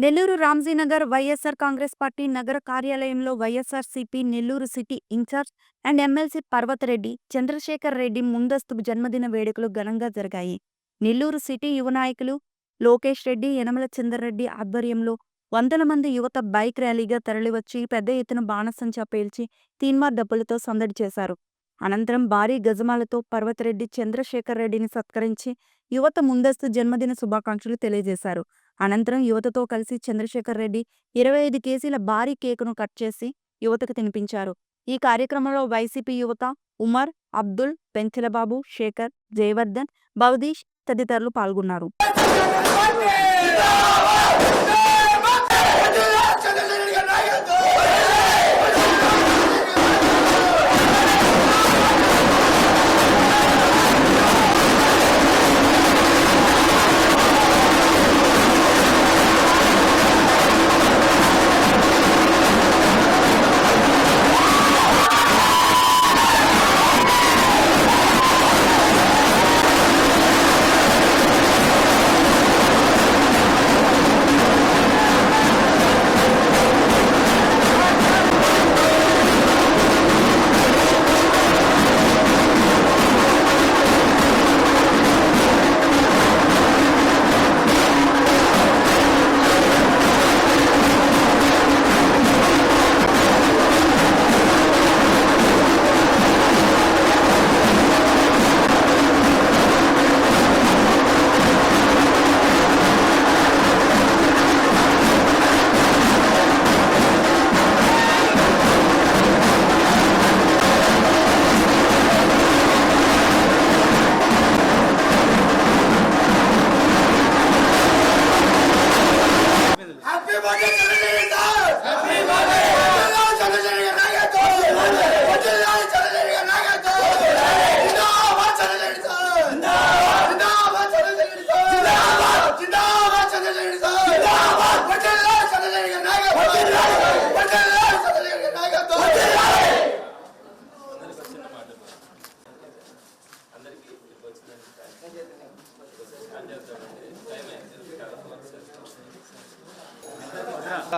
నెల్లూరు రాంజీనగర్ వైఎస్ఆర్ కాంగ్రెస్ పార్టీ నగర కార్యాలయంలో YSRCP Nellore city incharge and MLC Parvathareddy Chandrasekhar Reddy ముందస్తు జన్మదిన వేడుకలు ఘనంగా జరిగాయి. నెల్లూరు సిటీ యువ నాయకులు లోకేష్ రెడ్డి, యనమల చంద్రరెడ్డి ఆధ్వర్యంలో వందల మంది యువత బైక్ ర్యాలీగా తరలివచ్చి పెద్ద ఎత్తున బాణసంచా పేల్చి తీన్మార్ డప్పులతో సందడి చేశారు. అనంతరం భారీ గజమాలతో పర్వతరెడ్డి చంద్రశేఖర్ రెడ్డిని సత్కరించి యువత ముందస్తు జన్మదిన శుభాకాంక్షలు తెలియజేశారు. అనంతరం యువతతో కలిసి చంద్రశేఖర్ రెడ్డి 25 కేజీల భారీ కేకును కట్ చేసి యువతకు తినిపించారు. ఈ కార్యక్రమంలో వైసీపీ యువత ఉమర్, అబ్దుల్, పెంచలబాబు, శేఖర్, జయవర్ధన్, భవదీష్ తదితరులు పాల్గొన్నారు.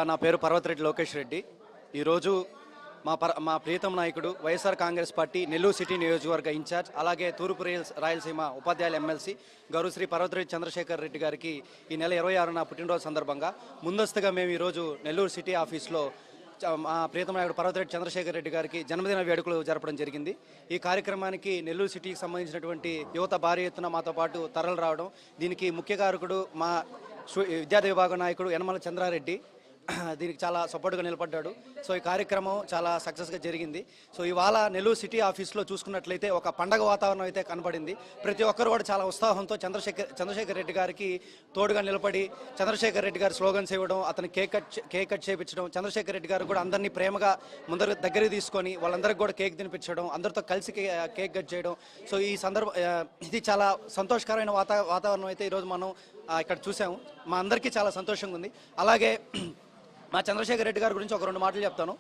నా పేరు పర్వతరెడ్డి లోకేష్ రెడ్డి. ఈరోజు మా ప్రియతమ నాయకుడు వైఎస్ఆర్ కాంగ్రెస్ పార్టీ నెల్లూరు సిటీ నియోజకవర్గ ఇన్ఛార్జ్, అలాగే తూర్పు రాయలసీమ ఉపాధ్యాయుల ఎమ్మెల్సీ గౌరవ శ్రీ పర్వతరెడ్డి చంద్రశేఖర్ రెడ్డి గారికి ఈ నెల 26న పుట్టినరోజు సందర్భంగా ముందస్తుగా మేము ఈరోజు నెల్లూరు సిటీ ఆఫీస్లో మా ప్రియతమ నాయకుడు పర్వతరెడ్డి చంద్రశేఖర్ రెడ్డి గారికి జన్మదిన వేడుకలు జరపడం జరిగింది. ఈ కార్యక్రమానికి నెల్లూరు సిటీకి సంబంధించినటువంటి యువత భారీ ఎత్తున మాతో పాటు తరలి రావడం, దీనికి ముఖ్య కారకుడు మా విద్యార్థి విభాగ నాయకుడు యనమల చంద్రారెడ్డి దీనికి చాలా సపోర్ట్గా నిలబడ్డాడు. సో ఈ కార్యక్రమం చాలా సక్సెస్గా జరిగింది. సో ఇవాళ నెల్లూరు సిటీ ఆఫీస్లో చూసుకున్నట్లయితే ఒక పండగ వాతావరణం అయితే కనబడింది. ప్రతి ఒక్కరు కూడా చాలా ఉత్సాహంతో చంద్రశేఖర్ రెడ్డి గారికి తోడుగా నిలబడి చంద్రశేఖర్ రెడ్డి గారు స్లోగన్స్ ఇవ్వడం, అతను కేక్ కట్ చేయించడం, చంద్రశేఖర్ రెడ్డి గారు కూడా అందరినీ ప్రేమగా దగ్గరికి తీసుకొని వాళ్ళందరికీ కూడా కేక్ తినిపించడం, అందరితో కలిసి కేక్ కట్ చేయడం. సో ఈ ఇది చాలా సంతోషకరమైన వాతావరణం అయితే ఈరోజు మనం ఇక్కడ చూసాము. మా అందరికీ చాలా సంతోషంగా ఉంది. అలాగే మా చంద్రశేఖర్ రెడ్డి గారి గురించి ఒక 2 మాటలు చెప్తాను.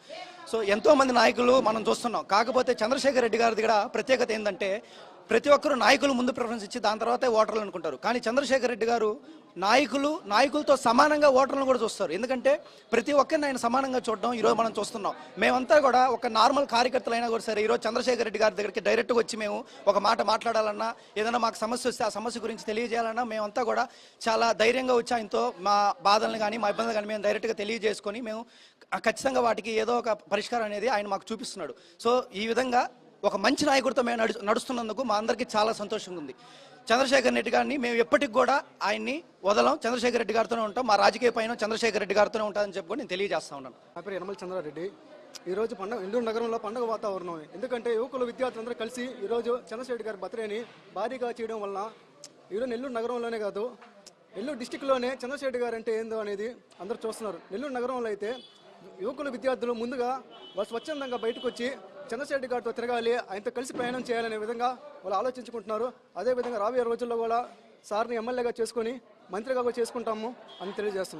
సో ఎంతోమంది నాయకులు మనం చూస్తున్నాం, కాకపోతే చంద్రశేఖర్ రెడ్డి గారి దగ్గర ప్రత్యేకత ఏంటంటే ప్రతి ఒక్కరు నాయకులు ముందు ప్రిఫరెన్స్ ఇచ్చి దాని తర్వాతే ఓటర్లు అనుకుంటారు. కానీ చంద్రశేఖర్ రెడ్డి గారు నాయకులతో సమానంగా ఓటర్లను కూడా చూస్తారు. ఎందుకంటే ప్రతి ఒక్కరిని ఆయన సమానంగా చూడడం ఈరోజు మనం చూస్తున్నాం. మేమంతా కూడా ఒక నార్మల్ కార్యకర్తలైనా కూడా సరే ఈరోజు చంద్రశేఖర్ రెడ్డి గారి దగ్గరికి డైరెక్ట్గా వచ్చి మేము ఒక మాట మాట్లాడాలన్నా, ఏదైనా మాకు సమస్య వస్తే ఆ సమస్య గురించి తెలియజేయాలన్నా మేమంతా కూడా చాలా ధైర్యంగా వచ్చి ఆయనతో మా బాధలను కానీ మా ఇబ్బందులు కానీ మేము డైరెక్ట్గా తెలియజేసుకొని మేము ఖచ్చితంగా వాటికి ఏదో ఒక పరిష్కారం అనేది ఆయన మాకు చూపిస్తున్నాడు. సో ఈ విధంగా ఒక మంచి నాయకుడితో మేము నడుస్తున్నందుకు మా అందరికీ చాలా సంతోషంగా ఉంది. చంద్రశేఖర్ రెడ్డి గారిని మేము ఎప్పటికి కూడా ఆయన్ని వదలం, చంద్రశేఖర్ రెడ్డి గారితోనే ఉంటాం. మా రాజకీయ పైన చంద్రశేఖర్ రెడ్డి గారితోనే ఉంటామని చెప్పుకొని నేను తెలియజేస్తా ఉన్నాను. నా పేరు యనమల చంద్రారెడ్డి. ఈరోజు నెల్లూరు నగరంలో పండుగ వాతావరణం. ఎందుకంటే యువకులు విద్యార్థులందరూ కలిసి ఈరోజు చంద్రశేఖర్ గారి బర్త్డేని భారీగా చేయడం వలన ఈరోజు నెల్లూరు నగరంలోనే కాదు నెల్లూరు డిస్టిక్లోనే చంద్రశేఖర్ గారు అంటే ఏందో అనేది అందరూ చూస్తున్నారు. నెల్లూరు నగరంలో అయితే యువకులు విద్యార్థులు ముందుగా వాళ్ళు స్వచ్ఛందంగా బయటకు వచ్చి చంద్రశేఖర్ గారితో తిరగాలి, ఆయనతో కలిసి ప్రయాణం చేయాలనే విధంగా వాళ్ళు ఆలోచించుకుంటున్నారు. అదేవిధంగా రాబోయే రోజుల్లో కూడా సార్ని ఎమ్మెల్యేగా చేసుకొని మంత్రిగా కూడా చేసుకుంటాము అని తెలియజేస్తున్నాం.